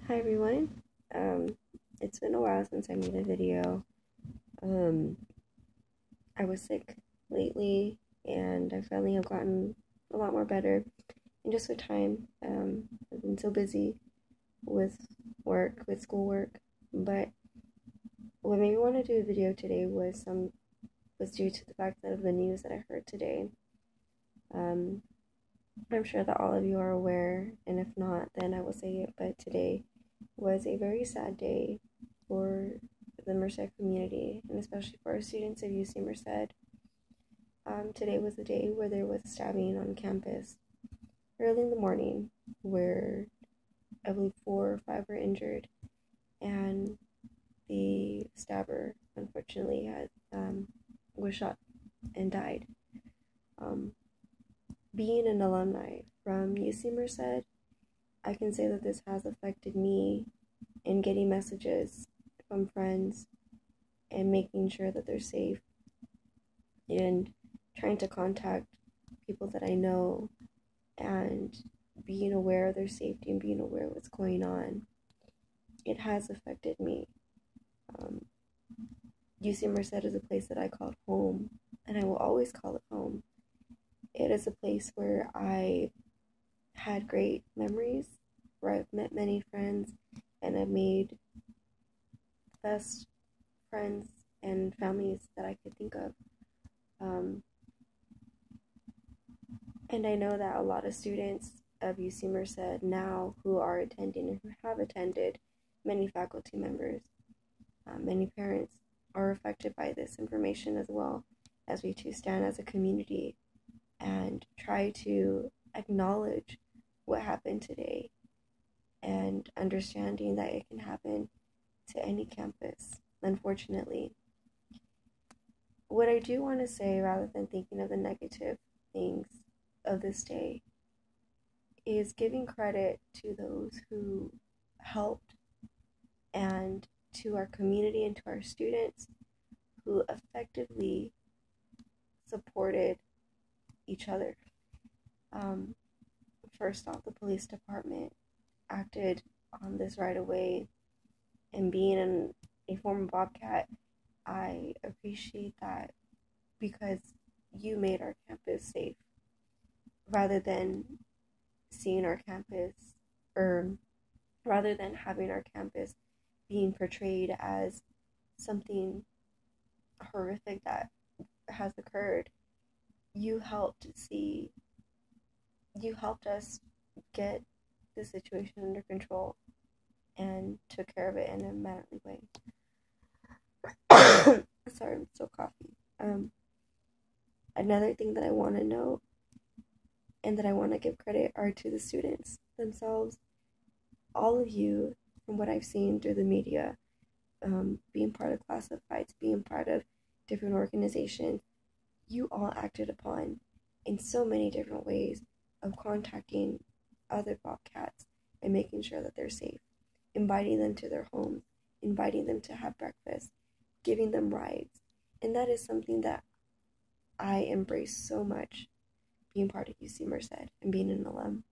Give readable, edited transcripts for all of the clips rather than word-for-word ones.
Hi everyone. It's been a while since I made a video. I was sick lately and I finally have gotten a lot more better. And just with time, I've been so busy with work, with schoolwork. But what made me want to do a video today was due to the fact that of the news that I heard today. I'm sure that all of you are aware, and if not, then I will say it. But today was a very sad day for the Merced community, and especially for our students of UC Merced. Today was the day where there was a stabbing on campus early in the morning, where I believe 4 or 5 were injured, and the stabber, unfortunately, was shot and died. Being an alumni from UC Merced, I can say that this has affected me in getting messages from friends and making sure that they're safe and trying to contact people that I know and being aware of their safety and being aware of what's going on. It has affected me. UC Merced is a place that I call home, and I will always call it home. It is a place where I had great memories, where I've met many friends, and I've made the best friends and families that I could think of. And I know that a lot of students of UC Merced now who are attending and who have attended, many faculty members, many parents are affected by this information as well, as we too stand as a community and try to acknowledge what happened today and understanding that it can happen to any campus, unfortunately. What I do want to say, rather than thinking of the negative things of this day, is giving credit to those who helped and to our community and to our students who effectively supported each other. First off, the police department acted on this right away, and being a former Bobcat, I appreciate that because you made our campus safe rather than seeing our campus, or rather than having our campus being portrayed as something horrific that has occurred. You helped us get the situation under control and took care of it in a mannerly way. Sorry, I'm so coffee. Another thing that I want to note and that I want to give credit are to the students themselves. All of you, from what I've seen through the media, being part of classifieds, being part of different organizations, you all acted upon in so many different ways of contacting other Bobcats and making sure that they're safe, inviting them to their homes, inviting them to have breakfast, giving them rides. And that is something that I embrace so much, being part of UC Merced and being an alum.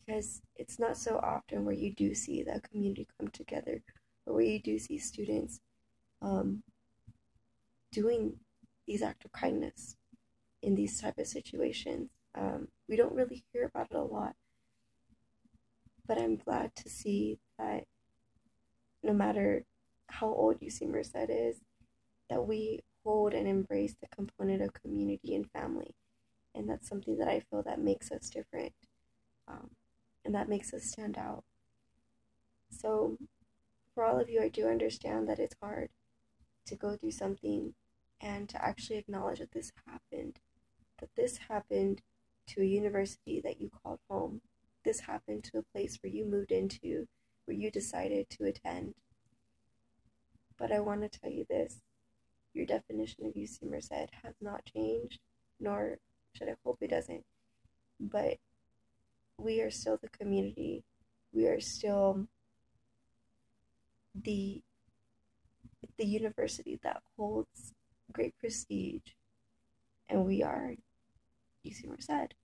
Because it's not so often where you do see that community come together, or where you do see students doing these acts of kindness in these type of situations. We don't really hear about it a lot, but I'm glad to see that no matter how old UC Merced is, that we hold and embrace the component of community and family, and that's something that I feel that makes us different, and that makes us stand out. So for all of you, I do understand that it's hard to go through something and to actually acknowledge that this happened to a university that you called home. This happened to a place where you moved into, where you decided to attend. But I want to tell you this, your definition of UC Merced has not changed, nor should I hope it doesn't. But we are still the community. We are still the university that holds great prestige, and we are UC Merced.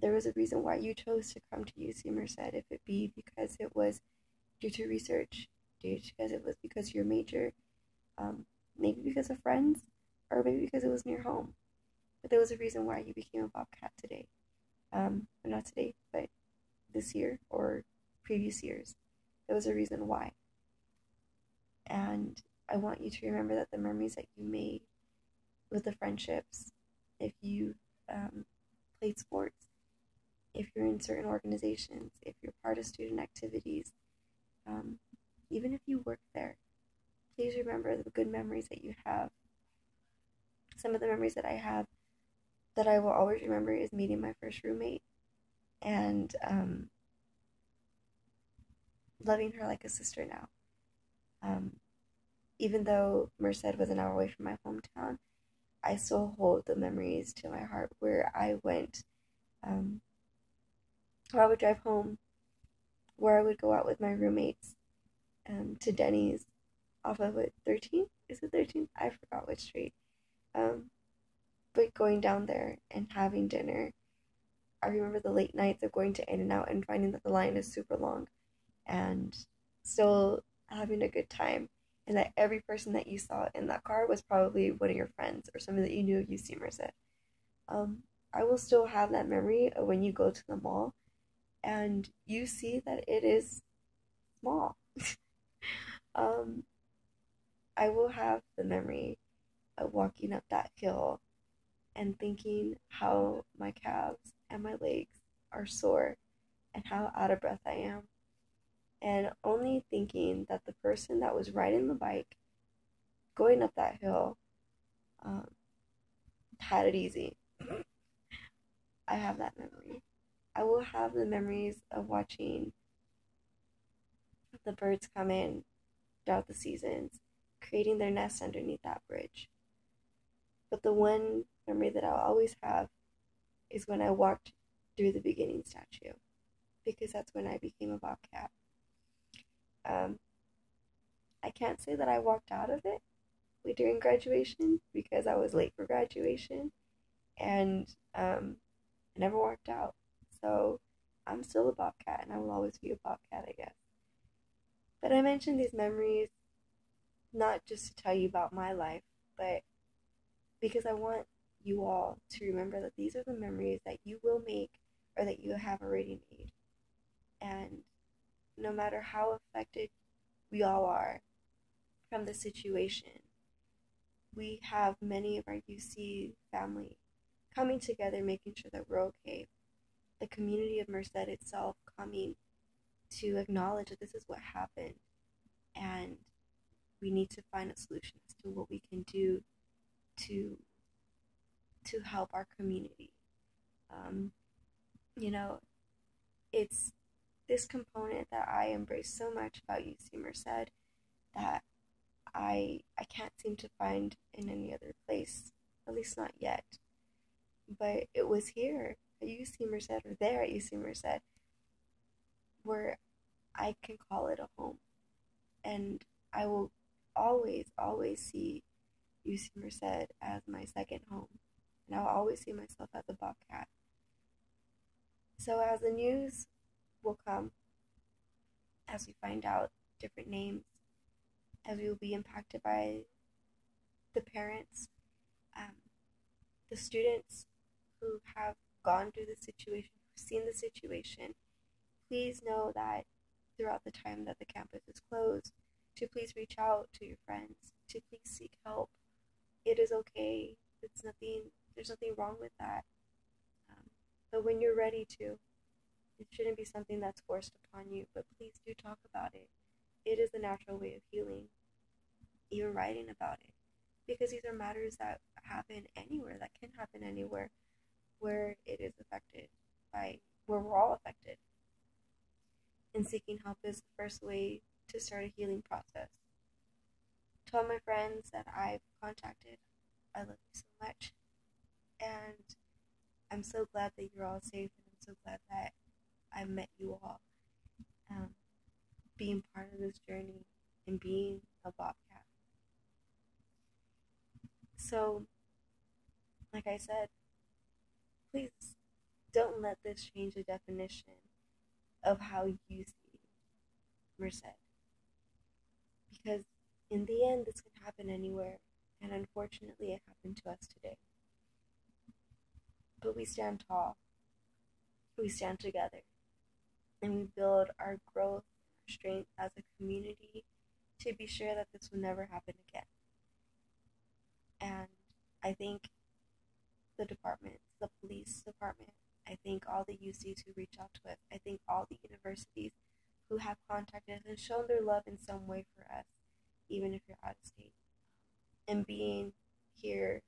there was a reason why you chose to come to UC Merced, if it be because it was due to research, because it was because of your major, maybe because of friends, or maybe because it was near home. But there was a reason why you became a Bobcat today. Not today, but this year or previous years. There was a reason why. And I want you to remember that the memories that you made with the friendships, if you played sports, if you're in certain organizations, if you're part of student activities, even if you work there, please remember the good memories that you have. Some of the memories that I have that I will always remember is meeting my first roommate and loving her like a sister now. Even though Merced was an hour away from my hometown, I still hold the memories to my heart where I went, where I would drive home, where I would go out with my roommates to Denny's off of 13th? Is it 13th? I forgot which street. But going down there and having dinner. I remember the late nights of going to In-N-Out and finding that the line is super long and still having a good time, and that every person that you saw in that car was probably one of your friends or somebody that you knew of UC Merced. I will still have that memory of when you go to the mall and you see that it is small. I will have the memory of walking up that hill and thinking how my calves and my legs are sore and how out of breath I am. And only thinking that the person that was riding the bike going up that hill had it easy. I have that memory. I will have the memories of watching the birds come in throughout the seasons, creating their nests underneath that bridge. But the one memory that I'll always have is when I walked through the beginning statue, because that's when I became a Bobcat. I can't say that I walked out of it during graduation because I was late for graduation, and I never walked out. So I'm still a Bobcat, and I will always be a Bobcat, I guess. But I mentioned these memories not just to tell you about my life, but because I want you all to remember that these are the memories that you will make or that you have already made. And no matter how affected we all are from the situation, we have many of our UC family coming together, making sure that we're okay. The community of Merced itself coming to acknowledge that this is what happened, and we need to find a solution as to what we can do to help our community. It's this component that I embrace so much about UC Merced that I can't seem to find in any other place, at least not yet. But it was here at UC Merced, or there at UC Merced, where I can call it a home. And I will always, always see UC Merced as my second home. And I will always see myself as a Bobcat. So as the news will come, as we find out different names, as we will be impacted by the parents, the students who have gone through the situation, who've seen the situation, please know that throughout the time that the campus is closed, to please reach out to your friends, to please seek help. It is okay. There's nothing wrong with that. But when you're ready to, it shouldn't be something that's forced upon you, but please do talk about it. It is a natural way of healing, even writing about it, because these are matters that happen anywhere, that can happen anywhere where it is affected by, where we're all affected. And seeking help is the first way to start a healing process. To all my friends that I've contacted, I love you so much. And I'm so glad that you're all safe, and I'm so glad that I met you all. Being part of this journey and being a Bobcat. So, like I said, please don't let this change the definition of how you see Merced. Because in the end, this can happen anywhere, and unfortunately, it happened to us today. But we stand tall, we stand together, and we build our growth and our strength as a community to be sure that this will never happen again. And I think the departments, the police department, I think all the UCs who reach out to us, I think all the universities who have contacted us and shown their love in some way for us, even if you're out of state. And being here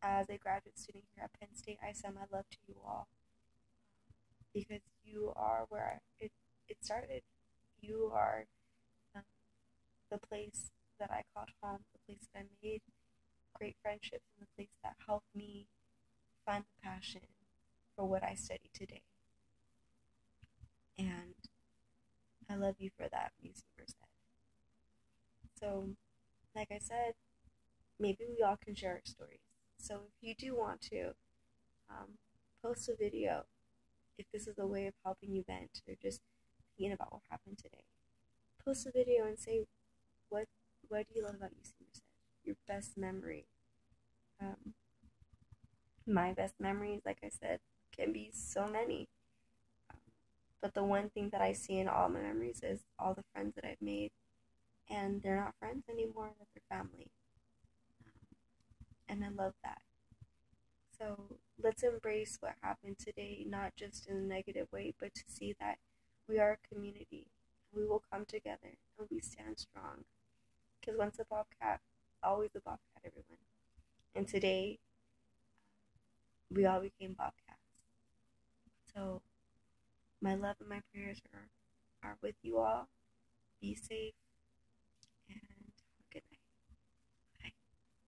as a graduate student here at Penn State, I send my love to you all because you are where it started. You are the place that I called home, the place that I made great friendships, and the place that helped me find the passion for what I study today. And I love you for that, UC Merced. So, like I said, maybe we all can share our stories. So if you do want to post a video, if this is a way of helping you vent or just thinking about what happened today, post a video and say what do you love about UC Merced? Your best memory. My best memories, like I said, can be so many. But the one thing that I see in all my memories is all the friends that I've made, and they're not friends anymore, but they're family. And I love that. So let's embrace what happened today, not just in a negative way, but to see that we are a community. We will come together and we stand strong. Because once a bobcat, always a bobcat, everyone. And today, we all became bobcats. So my love and my prayers are with you all. Be safe.